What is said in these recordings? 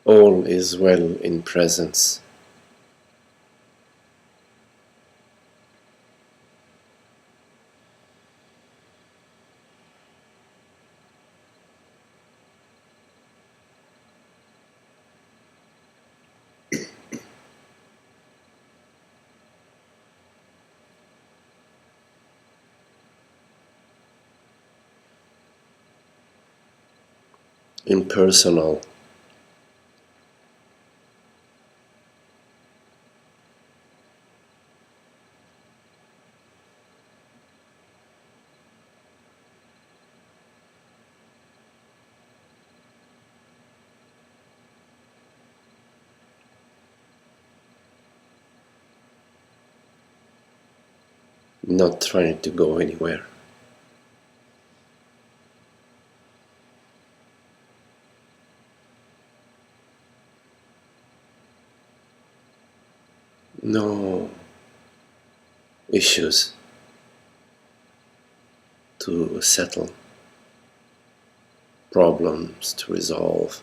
All is well in presence. Impersonal. Not trying to go anywhere. No issues to settle, problems to resolve.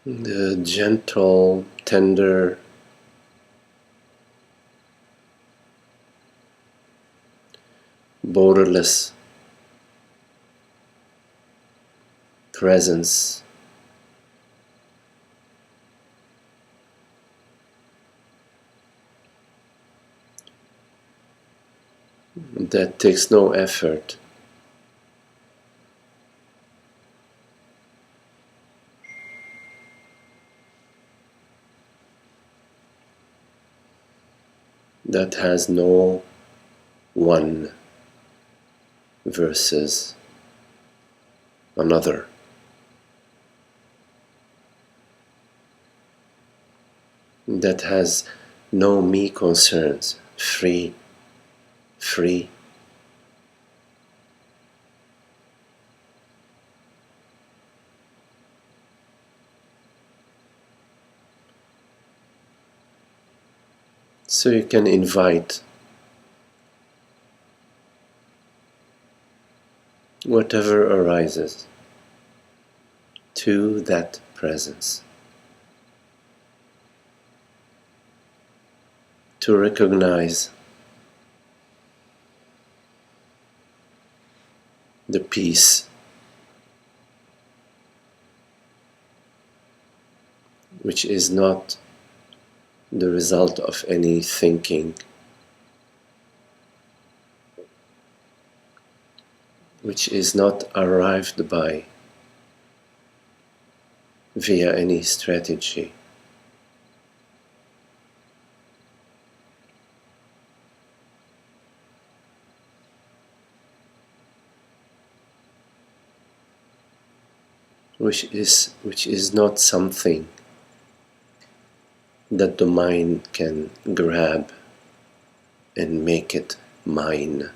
The gentle, tender, borderless presence that takes no effort, that has no one versus another. That has no me concerns, free. So you can invite whatever arises to that presence, to recognize the peace which is not the result of any thinking, which is not arrived by via any strategy. Which is not something that the mind can grab and make it mine.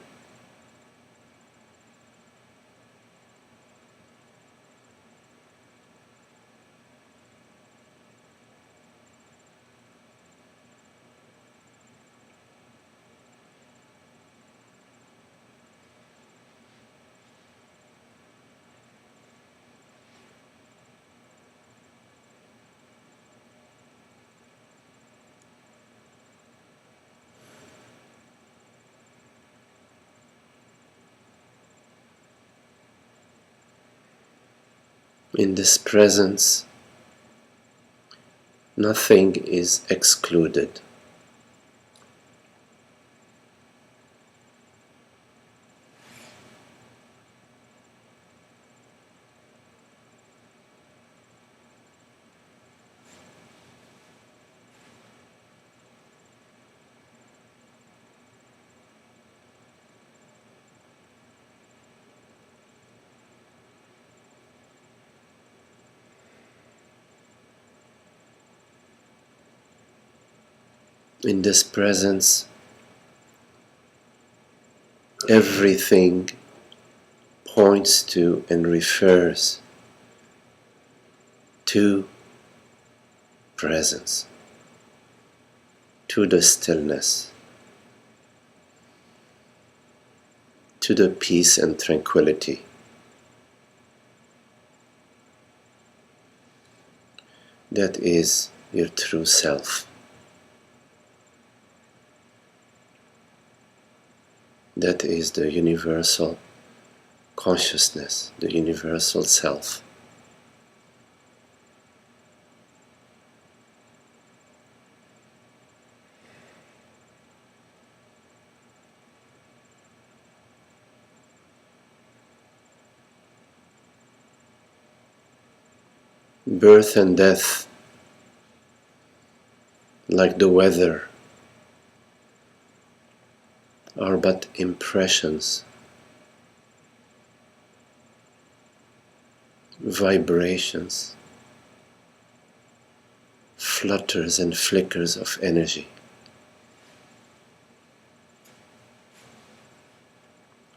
In this presence, nothing is excluded. In this presence, everything points to and refers to presence. to the stillness, to the peace and tranquility. That is your true self. That is the universal consciousness, the universal self. Birth and death, like the weather, are but impressions, vibrations, flutters and flickers of energy.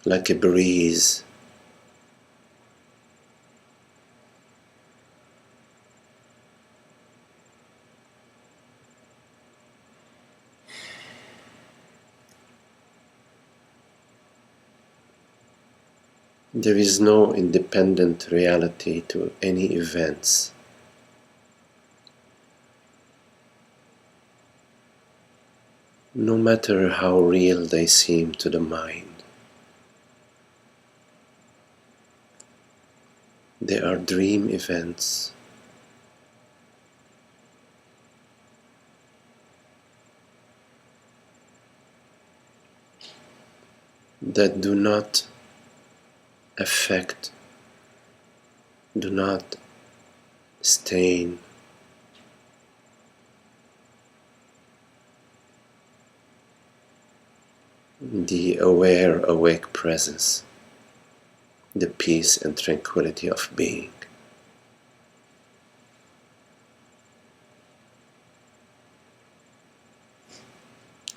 Like a breeze, there is no independent reality to any events. No matter how real they seem to the mind, they are dream events. That do not affect, do not stain the aware, awake presence, the peace and tranquility of being.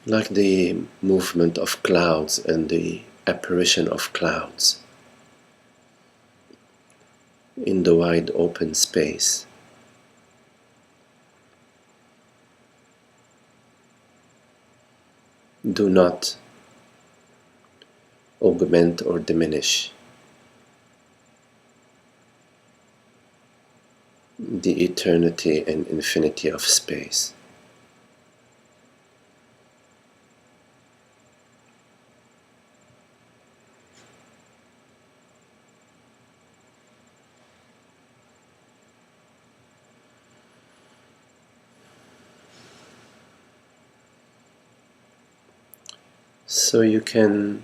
Like the movement of clouds and the apparition of clouds in the wide open space. Do not augment or diminish the eternity and infinity of space. So you can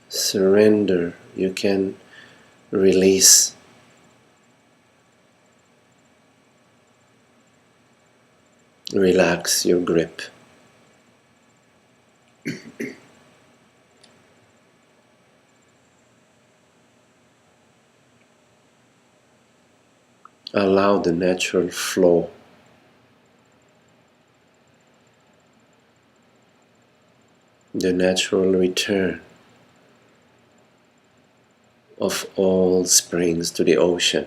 surrender, you can release relax your grip. Allow the natural flow the natural return of all springs to the ocean.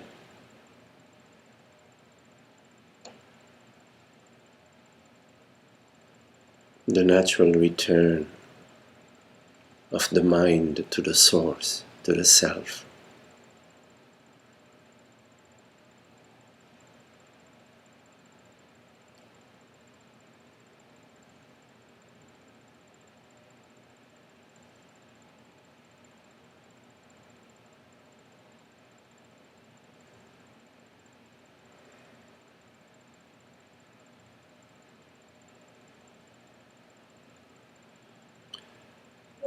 The natural return of the mind to the source, to the self.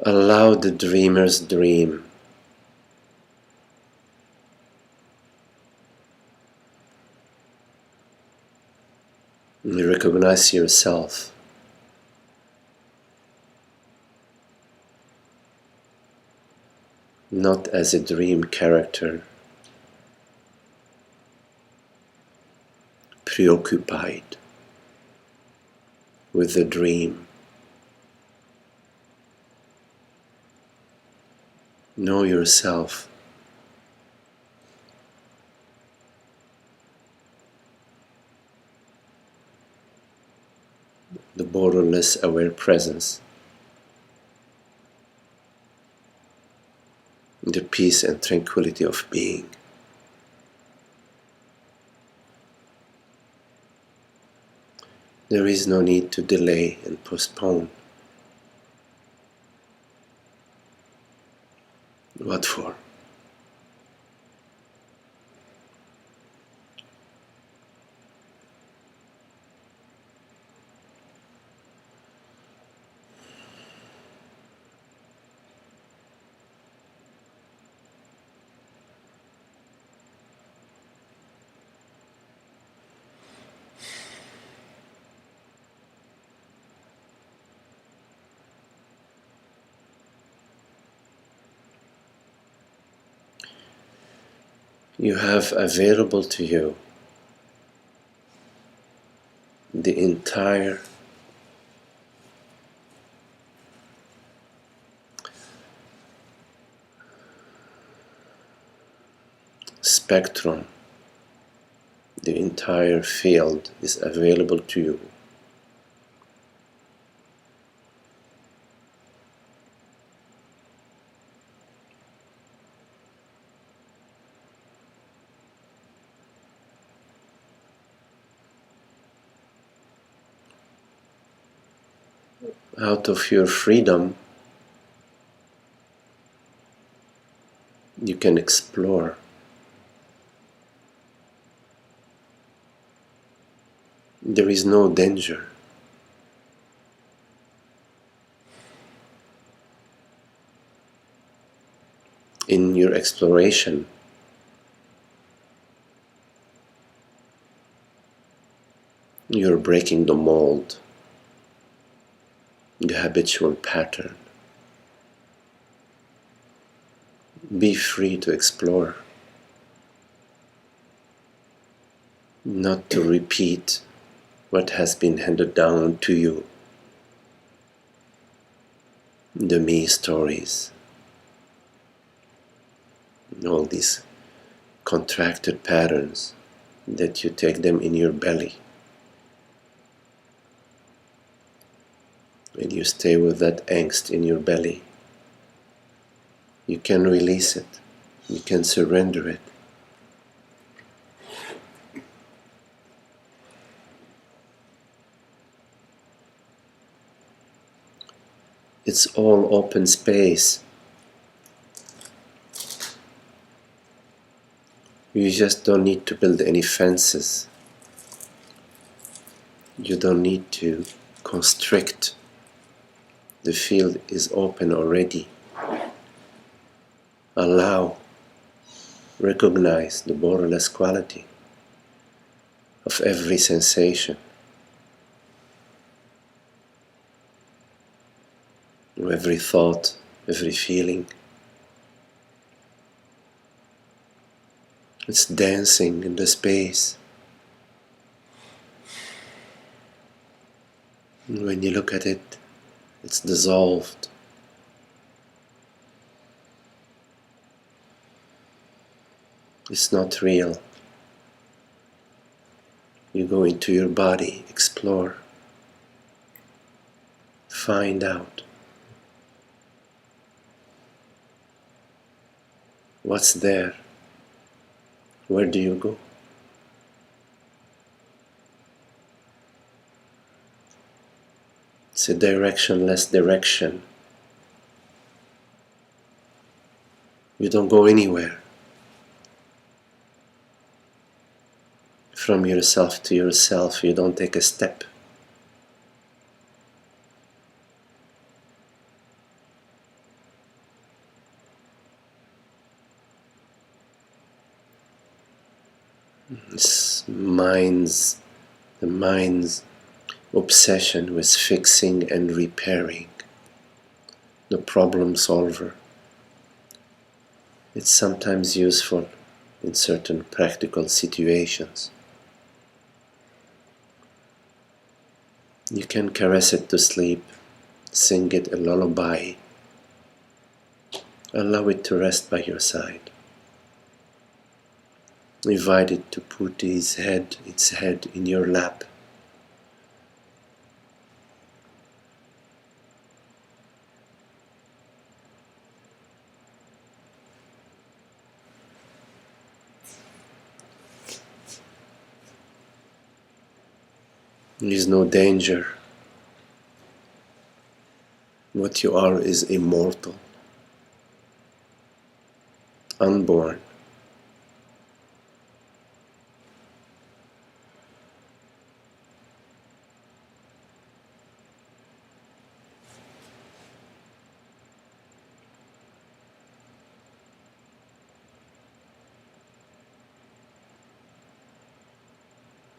Allow the dreamer's dream. You recognize yourself not as a dream character, preoccupied with the dream. Know yourself the borderless aware presence, the peace and tranquility of being. There is no need to delay and postpone. What for? You have available to you the entire spectrum, the entire field is available to you. Out of your freedom, you can explore. There is no danger. In your exploration, you're breaking the mold, the habitual pattern. Be free to explore, not to repeat what has been handed down to you, the me stories, all these contracted patterns that you take them in your belly. And you stay with that angst in your belly. You can release it. You can surrender it. It's all open space. You just don't need to build any fences. You don't need to constrict. The field is open already. Allow, recognize the borderless quality of every sensation, every thought, every feeling. It's dancing in the space. And when you look at it, it's dissolved. It's not real. You go into your body, explore, find out what's there. Where do you go? It's a directionless direction. You don't go anywhere. From yourself to yourself, you don't take a step. It's the mind's obsession with fixing and repairing, the problem solver. It's sometimes useful in certain practical situations. You can caress it to sleep, sing it a lullaby, allow it to rest by your side. Invite it to put its head in your lap. There is no danger. What you are is immortal, unborn.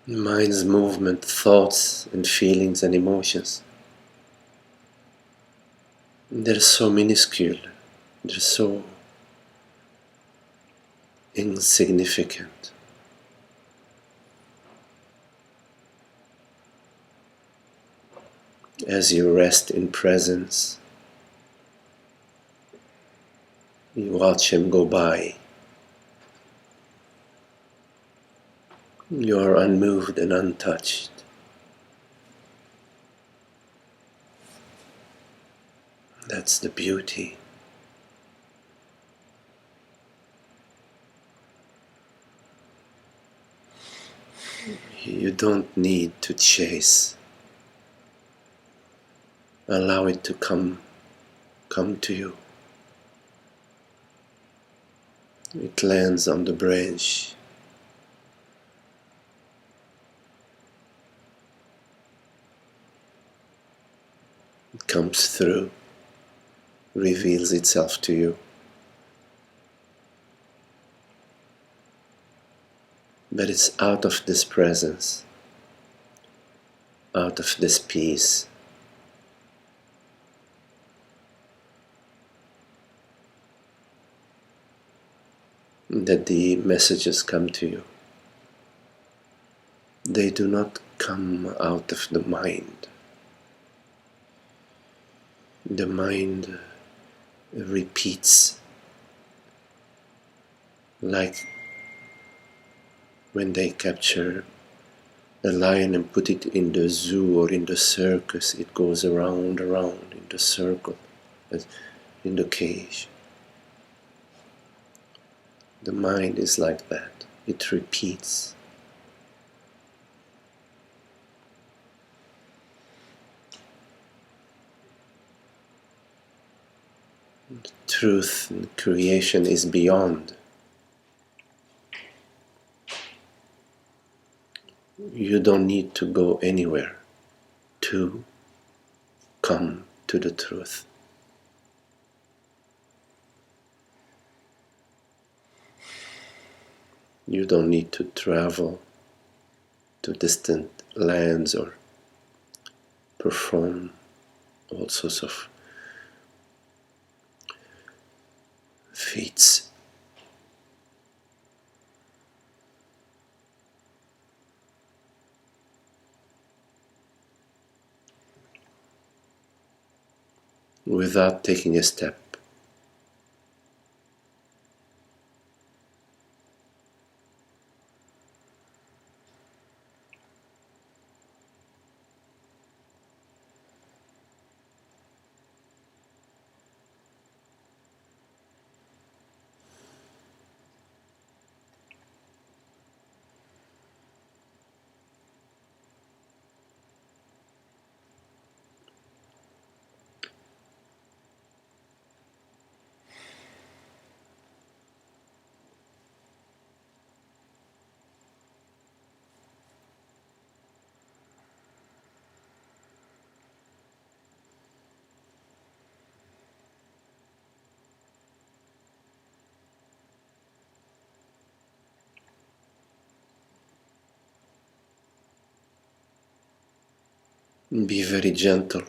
Mind's movement, thoughts and feelings and emotions, they're so minuscule, they're so insignificant. As you rest in presence, you watch him go by. You are unmoved and untouched. That's the beauty. You don't need to chase. Allow it to come to you. It lands on the branch. It comes through, reveals itself to you. But it's out of this presence, out of this peace, that the messages come to you. They do not come out of the mind. The mind repeats, like when they capture a lion and put it in the zoo or in the circus, it goes around in the circle, in the cage. The mind is like that. It repeats. The truth and creation is beyond. You don't need to go anywhere to come to the truth. You don't need to travel to distant lands or perform all sorts of feats. Without taking a step. Be very gentle.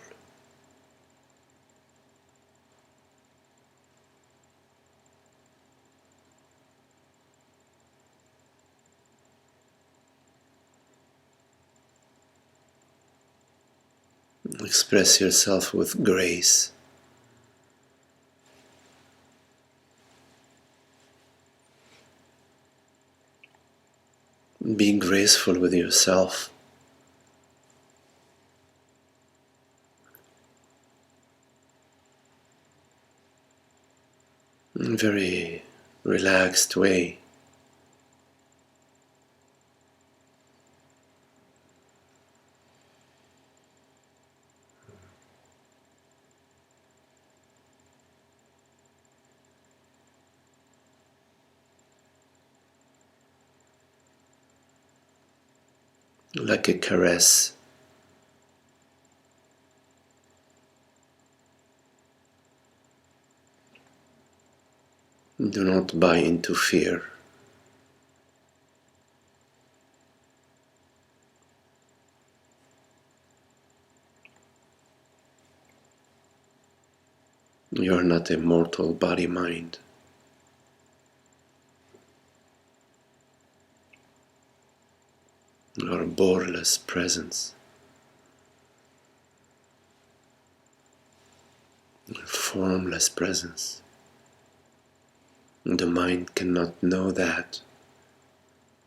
Express yourself with grace. Be graceful with yourself. In a very relaxed way. like a caress. Do not buy into fear. You are not a mortal body-mind. You are a borderless presence, a formless presence. The mind cannot know that,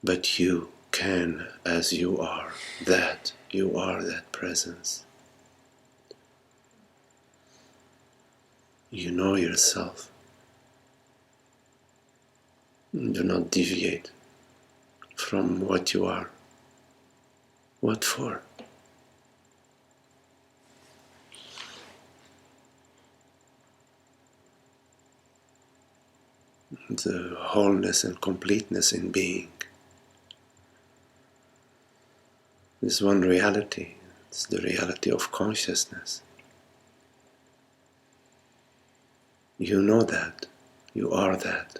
but you can, as you are that. You are that presence. You know yourself. Do not deviate from what you are. What for? The wholeness and completeness in being is one reality. It's the reality of consciousness. You know that. You are that.